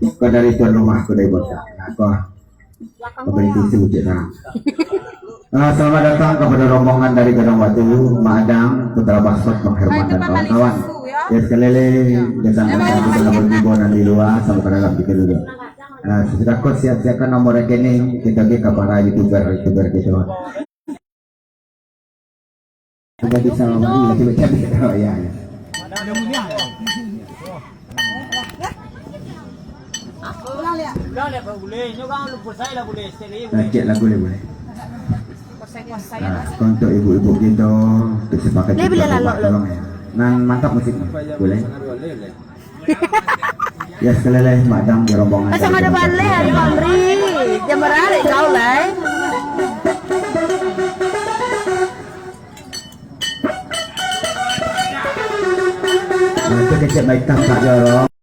Kau dari tuan rumah aku dari bocah. Nah, kau beri tisu cina. Selamat datang kepada rombongan dari Gedong Batu, Madang, Putra Basot, Bang Herman dan kawan-kawan. Ya sekali lagi datang kita berliburan di luar sama ke dalam kita dulu. Sudah kau siap-siapkan nomor rekening kita ke para youtuber gitu. Sudah bisa ngomong lagi baca oh ya. Cek lagu boleh. Untuk ibu-ibu gitu untuk sepakat tolong ya. Nan mantap musik boleh. Ya sekali lagi madam di rombongan. Sama ada balik hari Kamri. Jam berapa kau lah? Nanti kecek baik tak jorong.